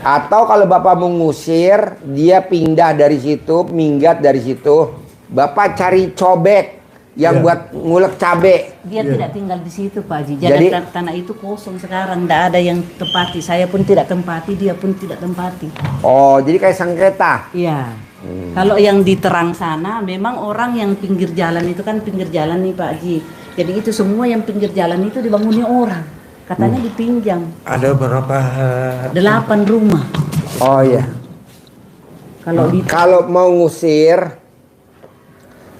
Atau kalau Bapak mau ngusir, dia pindah dari situ, minggat dari situ. Bapak cari cobek yang Iya. buat ngulek cabe. Dia Iya. tidak tinggal di situ Pak Haji. Jadi- Jadi tanah itu kosong sekarang, tidak ada yang tempati. Saya pun tidak tempati, dia pun tidak tempati. Oh, jadi kayak sengketa. Iya. Kalau yang di terang sana, memang orang yang pinggir jalan itu kan pinggir jalan nih Pak Haji. Jadi itu semua yang pinggir jalan itu dibanguni orang. Katanya dipinjam. Ada berapa 8 rumah. Oh iya. Kalau mau ngusir,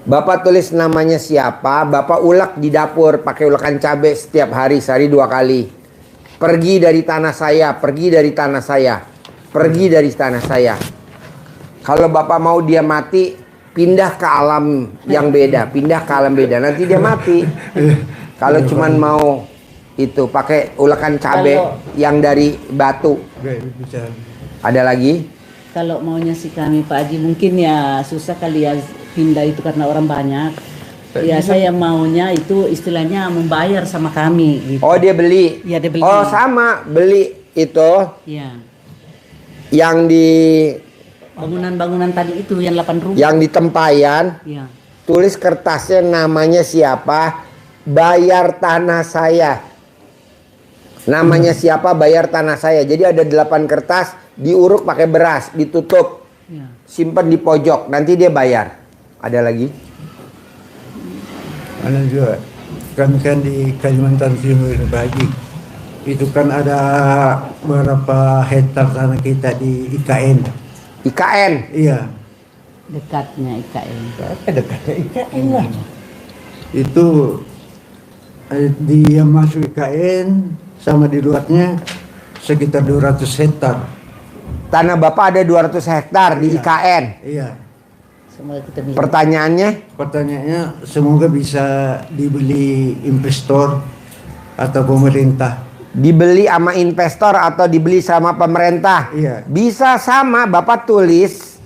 Bapak tulis namanya siapa, Bapak ulek di dapur pakai ulekan cabai setiap hari, sehari 2 kali. Pergi dari tanah saya, pergi dari tanah saya, pergi dari tanah saya. Kalau Bapak mau dia mati, pindah ke alam yang beda, pindah ke alam beda, nanti dia mati. Kalau cuman mau itu pakai ulekan cabai Kalau- yang dari batu. bisa? Ada lagi? Kalau maunya si kami Pak Haji mungkin ya susah kali ya pindah itu karena orang banyak. Ya saya maunya itu istilahnya membayar sama kami gitu. Oh dia beli. Iya, dia beli. Oh sama beli itu Ya. yang di Bangunan-bangunan tadi itu yang 8 rumah. yang di tempayan. Ya. Tulis kertasnya namanya siapa, bayar tanah saya. Namanya siapa, bayar tanah saya. Jadi ada 8 kertas, diuruk pakai beras, ditutup, Ya. simpan di pojok. Nanti dia bayar. Ada lagi? Ada juga. Kami kan di Kalimantan Timur Pak Haji. Itu kan ada berapa hektar tanah kita di IKN. IKN. Iya. Dekatnya IKN. Dekatnya IKN lah. Itu dia masuk IKN sama di luarnya sekitar 200 hektar. Tanah Bapak ada 200 hektar di Iya. IKN. Iya. Semoga kita bisa. Pertanyaannya, Pertanyaannya semoga bisa dibeli investor atau pemerintah. dibeli sama investor atau dibeli sama pemerintah? Iya. Bisa sama, Bapak tulis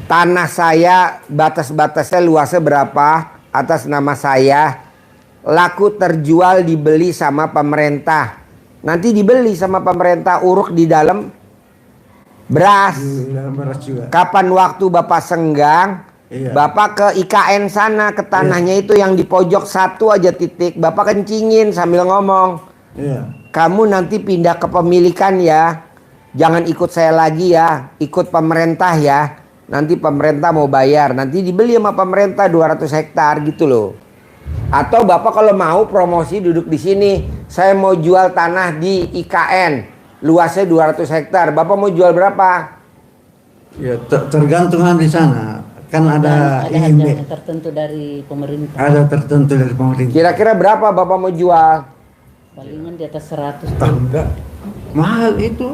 tanah saya batas-batasnya luasnya berapa atas nama saya, laku terjual dibeli sama pemerintah. Nanti dibeli sama pemerintah uruk di dalam beras. Dalam beras juga. Kapan waktu Bapak senggang, Bapak ke IKN sana, ke tanahnya itu yang di pojok satu aja titik. Bapak kencingin sambil ngomong. Kamu nanti pindah ke pemilikan ya. Jangan ikut saya lagi ya. Ikut pemerintah ya. Nanti pemerintah mau bayar. Nanti dibeli sama pemerintah 200 hektar gitu loh. Atau Bapak kalau mau promosi duduk di sini. Saya mau jual tanah di IKN. Luasnya 200 hektar. Bapak mau jual berapa? Ya tergantung di sana. Kan ada harga tertentu dari pemerintah. Ada tertentu dari pemerintah. Kira-kira berapa Bapak mau jual? Palingan di atas 100. Enggak. Mahal itu.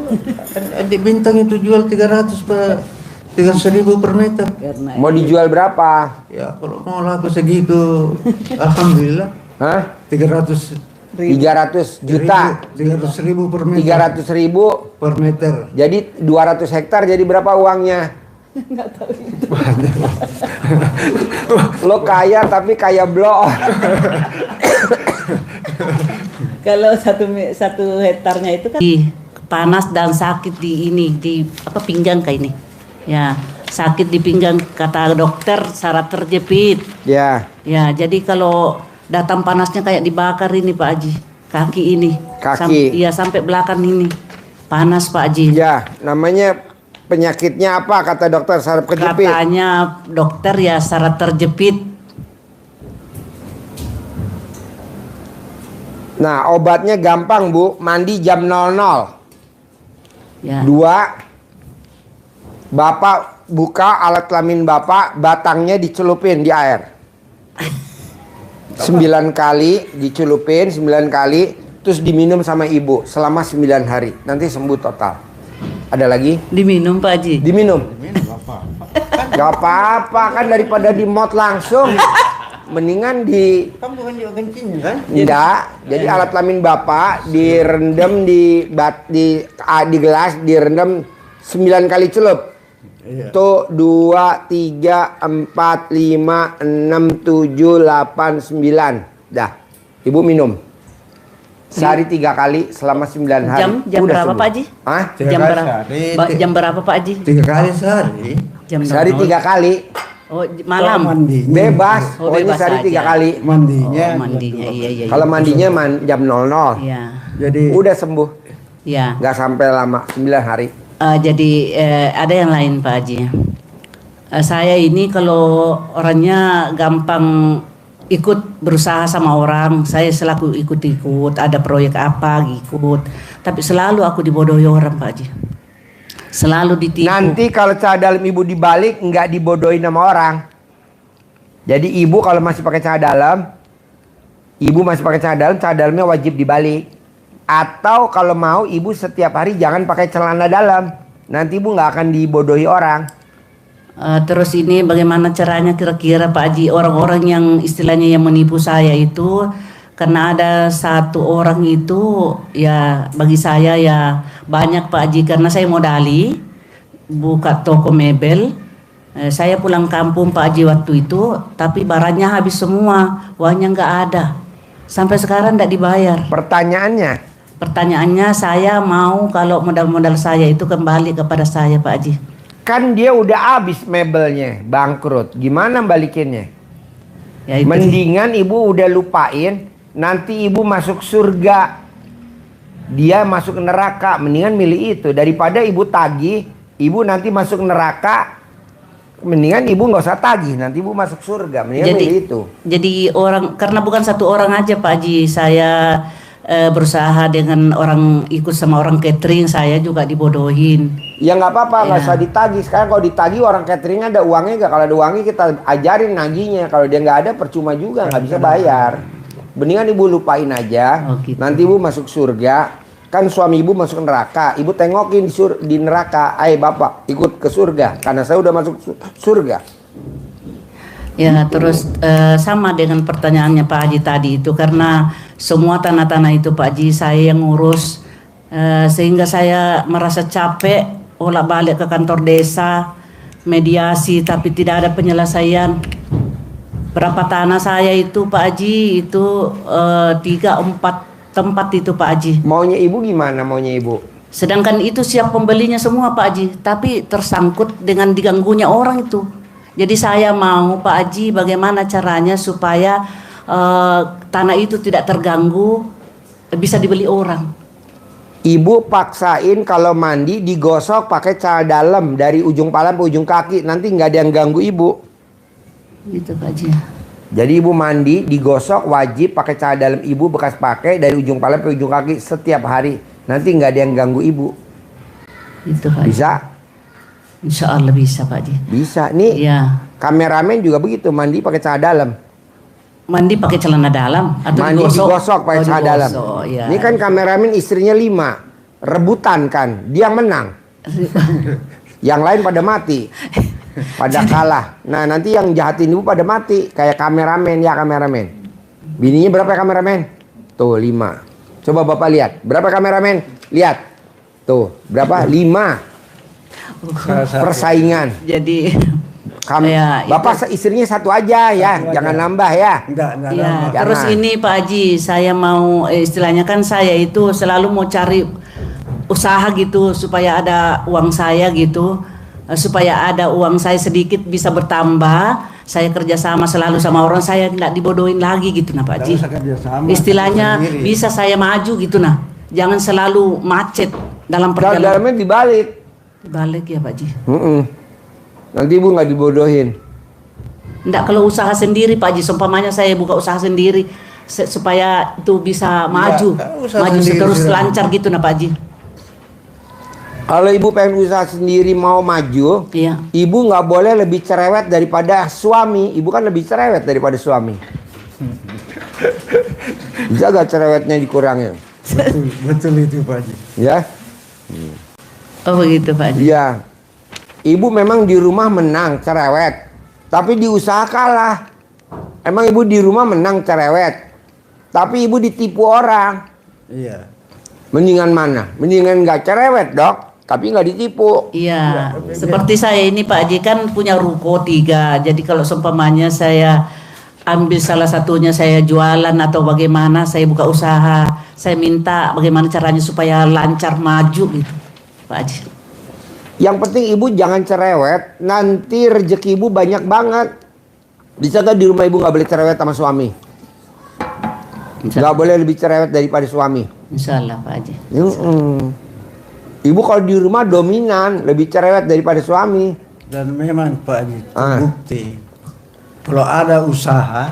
Di Bintang itu jual 300 per 300.000 per meter. Karena Mau dijual berapa? Ya kalau mau laku segitu, alhamdulillah. Hah? 300 juta. 300.000 per meter. 300.000 per meter. Jadi 200 hektar jadi berapa uangnya? nggak tahu itu. Lo kaya tapi kaya blok. Kalau satu hektarnya itu kan panas dan sakit di ini di apa pinggang kayak ini. Ya, sakit di pinggang kata dokter syarat terjepit. Ya. Ya, jadi kalau datang panasnya kayak dibakar ini Pak Haji. Kaki ini. Kaki. Iya, sampai belakang ini. Panas Pak Haji. Ya, namanya penyakitnya apa kata dokter saraf kejepit? Katanya dokter ya syarat terjepit. Nah, obatnya gampang, Bu. Mandi jam 00. Ya. 2. Bapak buka alat kelamin Bapak, batangnya dicelupin di air. 9 kali dicelupin, 9 kali, terus diminum sama ibu selama 9 hari. Nanti sembuh total. Ada lagi? Diminum Pak Haji. Diminum. Gak apa-apa kan daripada di mot langsung. Mendingan di... Kamu bukan juga kencing kan? Enggak. Jadi alat kelamin Bapak direndam di gelas, direndam 9 kali celup. Tuh 2, 3, 4, 5, 6, 7, 8, 9. Dah. Ibu minum. Sehari 3 kali selama 9 hari. Jam Udah berapa sembuh. Pak Haji? Hah? Jam berapa Pak Haji? 3 kali sehari. Sehari 3 kali. Oh, malam. Mandinya. Bebas. Oh, Pokoknya bebas sehari 3 aja. kali. Mandinya. Oh, mandinya iya. Kalau mandinya jam 00. Iya. Jadi Udah sembuh. Iya. Nggak sampai lama, 9 hari. Jadi ada yang lain Pak Haji. Saya ini kalau orangnya gampang ikut berusaha sama orang, saya selalu ikut-ikut, ada proyek apa ikut, tapi selalu aku dibodohi orang Pak Haji. Selalu ditipu. Nanti kalau cara dalam ibu dibalik nggak dibodohin sama orang. Jadi ibu kalau masih pakai cara dalam, cara dalamnya wajib dibalik. Atau kalau mau ibu setiap hari jangan pakai celana dalam. Nanti ibu nggak akan dibodohi orang. Terus ini bagaimana caranya kira-kira Pak Haji, orang-orang yang istilahnya yang menipu saya itu, karena ada satu orang itu ya bagi saya ya banyak Pak Haji, karena saya modali buka toko mebel. Saya pulang kampung Pak Haji waktu itu, tapi barangnya habis semua, uangnya nggak ada. Sampai sekarang tidak dibayar. Pertanyaannya saya mau kalau modal-modal saya itu kembali kepada saya Pak Haji. Kan dia udah habis mebelnya, bangkrut. Gimana balikinnya? Ya, itu. Mendingan ibu udah lupain, nanti ibu masuk surga, dia masuk neraka. Mendingan milih itu daripada ibu tagih, ibu nanti masuk neraka. Mendingan ibu nggak usah tagih, nanti ibu masuk surga. Mendingan milih itu. Jadi orang, karena bukan satu orang aja Pak Haji, saya berusaha dengan orang, ikut sama orang catering, saya juga dibodohin. Ya nggak apa-apa, nggak usah ditagih. Sekarang kalau ditagih orang catering ada uangnya nggak? Kalau ada uangnya kita ajarin nagihnya. Kalau dia nggak ada percuma juga, nggak bisa bayar. Mendingan ibu lupain aja. Oh, gitu. Nanti ibu masuk surga. Kan suami ibu masuk neraka, ibu tengokin di neraka. Ayo bapak ikut ke surga karena saya udah masuk surga. Ya terus sama dengan pertanyaannya Pak Haji tadi itu, karena semua tanah-tanah itu Pak Haji saya yang ngurus, sehingga saya merasa capek bolak-balik ke kantor desa mediasi tapi tidak ada penyelesaian. Berapa tanah saya itu Pak Haji itu 3-4 tempat itu Pak Haji. Maunya ibu gimana maunya ibu? Sedangkan itu siap pembelinya semua Pak Haji, tapi tersangkut dengan diganggunya orang itu. Jadi saya mau Pak Haji bagaimana caranya supaya tanah itu tidak terganggu, bisa dibeli orang. Ibu paksain kalau mandi digosok pakai celana dalam dari ujung kepala ke ujung kaki, nanti nggak ada yang ganggu ibu. Gitu Pak Haji. Jadi ibu mandi digosok wajib pakai celana dalam ibu bekas pakai dari ujung kepala ke ujung kaki setiap hari, nanti nggak ada yang ganggu ibu. Itu Pak Haji. Bisa? Insya Allah bisa Pak Haji. Bisa. Nih Ya. kameramen juga begitu, mandi pakai celana dalam. Mandi pakai celana dalam atau Mandi digosok pakai celana dalam. Ya. Ini kan kameramen istrinya 5, rebutan kan, dia menang. Yang lain pada mati, pada kalah. Nah nanti yang jahatin ibu pada mati, kayak kameramen ya kameramen. Bininya berapa kameramen? Tuh 5. Coba bapak lihat, berapa kameramen? Lihat, tuh berapa? 5. Persaingan. Jadi Bapak istrinya 1 aja ya, jangan nambah ya. Enggak ya, lama. terus Jangan. ini Pak Haji, saya mau istilahnya kan saya itu selalu mau cari usaha gitu supaya ada uang saya gitu, supaya ada uang saya sedikit bisa bertambah. Saya kerjasama selalu sama orang, saya tidak dibodohin lagi gitu nah Pak Haji. Nggak usah kerjasama, Istilahnya sendiri. bisa saya maju gitu nah, jangan selalu macet dalam perjalanan. Dalamnya dibalik. Balik ya Pak Haji. Nanti ibu nggak dibodohin. Enggak, kalau usaha sendiri Pak Haji, seumpamanya saya buka usaha sendiri supaya itu bisa maju, usaha maju sendiri terus sudah. lancar gitu nah Pak Haji. Kalau ibu pengen usaha sendiri mau maju, Iya. ibu nggak boleh lebih cerewet daripada suami. Ibu kan lebih cerewet daripada suami. Bisa gak cerewetnya dikurangin? Betul itu Pak Haji. Ya, Oh begitu Pak Haji. iya. Ibu memang di rumah menang cerewet, tapi di usaha kalah. Emang ibu di rumah menang cerewet, tapi ibu ditipu orang. Iya. Mendingan mana? Mendingan nggak cerewet dok, tapi nggak ditipu. Iya, seperti saya ini Pak Haji kan punya ruko 3. Jadi kalau seumpamanya saya ambil salah satunya saya jualan atau bagaimana saya buka usaha, saya minta bagaimana caranya supaya lancar maju gitu Pak Haji. Yang penting ibu jangan cerewet, nanti rezeki ibu banyak banget. Bisa nggak di rumah ibu nggak boleh cerewet sama suami? Nggak boleh lebih cerewet daripada suami. Insya Allah Pak Haji. Ibu kalau di rumah dominan, lebih cerewet daripada suami. Dan memang Pak Haji Ah. terbukti kalau ada usaha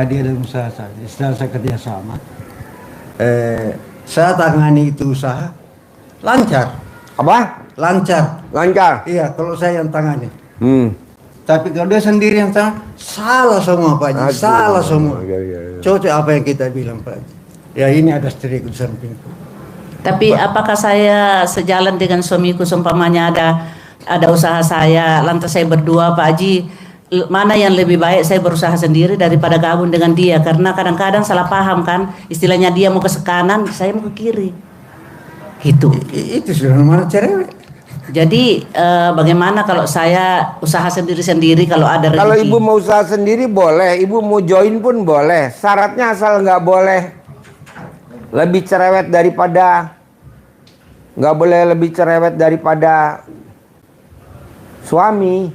dia dan usaha saya, istilah saya kerjasama. Saya tangani itu usaha lancar, Apa? lancar. Lancar. Iya, kalau saya yang tangani. Tapi Kalau dia sendiri yang tangani, salah semua Pak Haji, Aduh. salah semua. Iya. Cocok apa yang kita bilang Pak Haji. Ya ini ada strik di sampingku. Tapi apakah saya sejalan dengan suamiku seumpamanya ada usaha saya, lantas saya berdua Pak Haji, mana yang lebih baik saya berusaha sendiri daripada gabung dengan dia, karena kadang-kadang salah paham kan, istilahnya dia mau ke kanan, saya mau ke kiri. Gitu. Itu sudah mana cerewet. Jadi bagaimana kalau saya usaha sendiri-sendiri kalau ada rezeki? kalau ibu mau usaha sendiri boleh, ibu mau join pun boleh. Syaratnya asal nggak boleh lebih cerewet daripada, nggak boleh lebih cerewet daripada suami.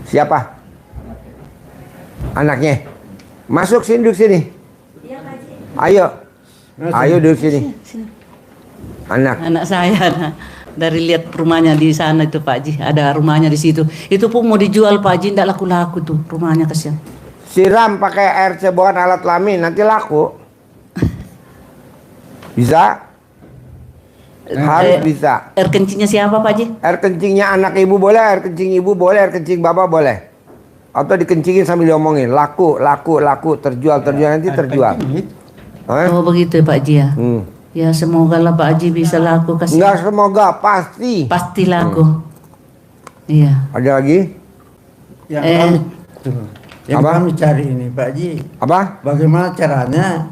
Siapa? Anaknya. Masuk sini, duduk sini. Ayo. Ayo duduk sini. Anak saya dari lihat rumahnya di sana itu Pak Haji, ada rumahnya di situ. Itu pun mau dijual Pak Haji, tidak laku-laku tuh rumahnya, kasihan. Siram pakai air cebokan alat kelamin, nanti laku. Bisa? Harus bisa. Air kencingnya siapa Pak Haji? Air kencingnya anak ibu boleh, air kencing ibu boleh, air kencing bapak boleh. Atau dikencingin sambil diomongin, laku, terjual, nanti terjual. Hah? Oh begitu ya Pak Haji ya. Ya semoga lah Pak Haji bisa laku, kasih. Enggak semoga, pasti. Pasti laku. Iya. Ada lagi? Yang kami yang Apa? kami cari ini Pak Haji, Apa? bagaimana caranya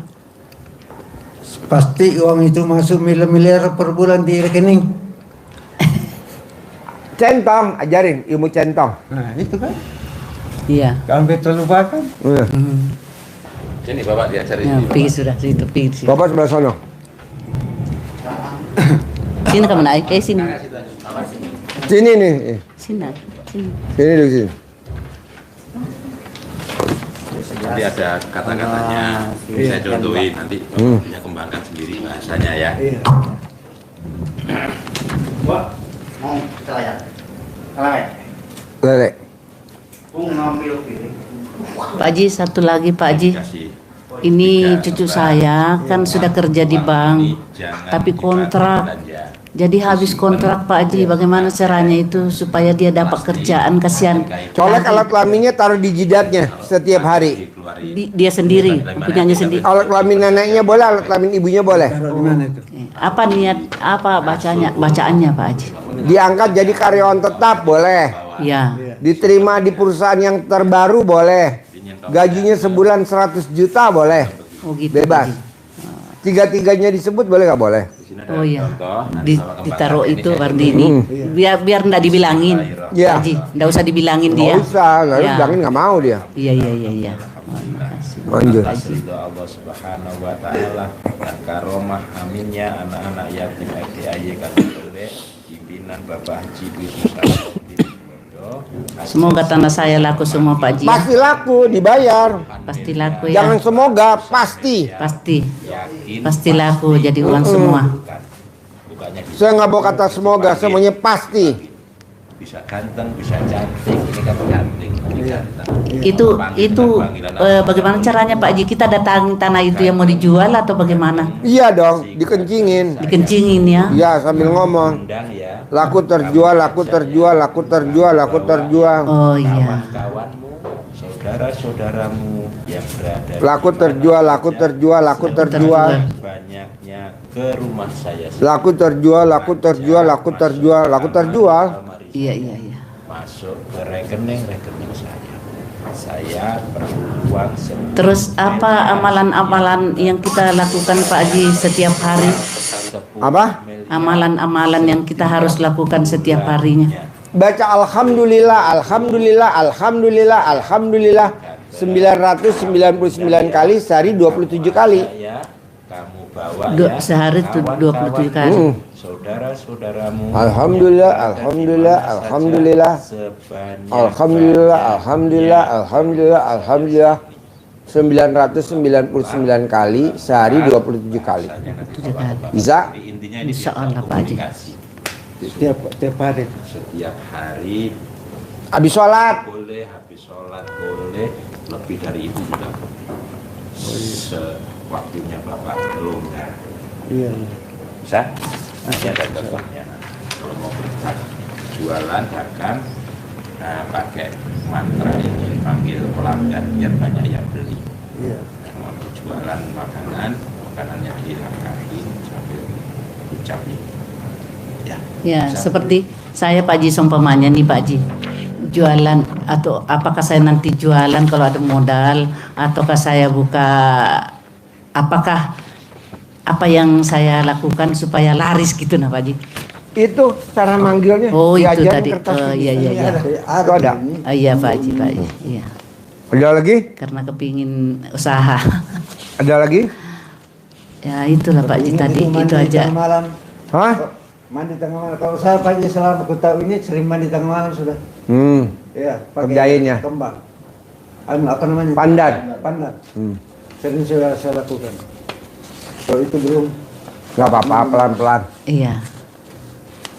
pasti uang itu masuk miliar-miliar per bulan di rekening. Centong, ajarin ilmu centong. Nah itu kan Iya. kami terlupakan. Sini Bapak diajarin. Ya, pergi sudah situ, pergi situ. Bapak sebelah sono. Sini kamu naik, sini. Sini nih. Sini. Sini. Sini dulu sini. Nanti ada kata-katanya, saya contohin nanti Bapaknya kembangkan sendiri bahasanya ya. Lele. Pak Haji, satu lagi Pak Haji. Ini cucu saya kan sudah kerja di bank, tapi kontrak. Jadi habis kontrak Pak Haji, bagaimana caranya itu supaya dia dapat kerjaan? Kasihan. Colek alat kelaminnya taruh di jidatnya setiap hari. Dia sendiri, punyanya sendiri. Alat kelamin neneknya boleh, alat kelamin ibunya boleh. Apa niat, apa bacaannya Pak Haji? Diangkat jadi karyawan tetap boleh. Ya. Diterima di perusahaan yang terbaru boleh. Gajinya sebulan 100 juta boleh. Oh gitu. Bebas. Tiga-tiganya disebut boleh nggak boleh? Oh iya. Ditaruh itu Wardi ini. Biar nggak dibilangin. Iya. Pak Haji, nggak usah dibilangin dia. Nggak usah, nggak Ya. bilangin nggak mau dia. Iya. Lanjut. Ridho Allah Subhanahu wa taala dan karomah aminnya anak-anak yatim FDIY Kategori pimpinan Bapak Haji Dwi Susanto. Semoga tanah saya laku semua Pak Haji. Pasti laku, dibayar. Pasti laku ya. Jangan semoga, pasti. Pasti laku jadi uang semua. Saya nggak mau kata semoga, semuanya pasti. Bisa ganteng, bisa cantik, ini kan ganteng, ini ganteng. Itu bagaimana caranya Pak Haji? Kita datangi tanah itu yang mau dijual atau bagaimana? Iya dong, dikencingin. Dikencingin ya. Iya sambil ngomong. Laku terjual, laku terjual, laku terjual, laku terjual. Oh iya. Kawanmu, saudara-saudaramu yang berada Laku terjual, laku terjual, laku terjual. banyaknya ke rumah saya. Laku terjual, laku terjual, laku terjual, laku terjual. Iya. Masuk ke rekening saya. Saya perlu uang Terus apa amalan-amalan yang kita lakukan Pak Haji setiap hari? Apa? Amalan-amalan yang kita harus lakukan setiap harinya. Baca alhamdulillah, alhamdulillah, alhamdulillah, alhamdulillah 999 kali sehari 27 kali. kamu bawa Sehari itu 27 kali. Saudara-saudaramu. Alhamdulillah, alhamdulillah, alhamdulillah. Alhamdulillah, alhamdulillah, alhamdulillah, alhamdulillah. 999 kali sehari 27 kali. Bisa? Insya Allah Pak Haji. Setiap hari. Setiap hari. Habis sholat. Boleh, habis sholat boleh. Lebih dari itu juga. Sewaktunya Bapak belum. Iya. Bisa? Nanti ada contohnya. Kalau mau jualan dagang, pakai mantra ini panggil pelanggan biar banyak yang beli. Iya. Mau jualan makanannya dihargai sambil ucapin. Ya, seperti saya Pak Haji seumpamanya nih Pak Haji. Jualan atau apakah saya nanti jualan kalau ada modal ataukah saya buka, apakah apa yang saya lakukan supaya laris gitu nah Pak Haji? Itu cara manggilnya. Oh itu Diajarin tadi. kertas Oh ini. iya. Itu ada. Iya Pak Haji, Iya. Ada lagi? Karena kepingin usaha. Ada lagi? Ya itulah Pak Haji tadi, itu aja. Malam. Hah? Mandi tengah malam. Kalau saya Pak Haji selama aku tahu ini sering mandi tengah malam sudah. Iya, pakai Kerjainnya. kembang. Apa namanya? Pandan. Sering saya lakukan. Kalau itu belum. Gak apa-apa, pelan-pelan. Iya.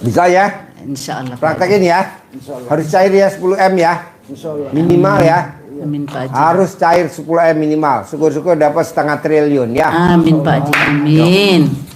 Bisa ya? Insya Allah. Pak Haji. Praktekin ya. Insya Allah. Harus cair ya 10 M ya. Insya Allah. Minimal ya. Amin Pak Haji. Harus cair 10 M minimal. Syukur-syukur dapat 0,5 triliun ya. Amin Pak Haji. Amin.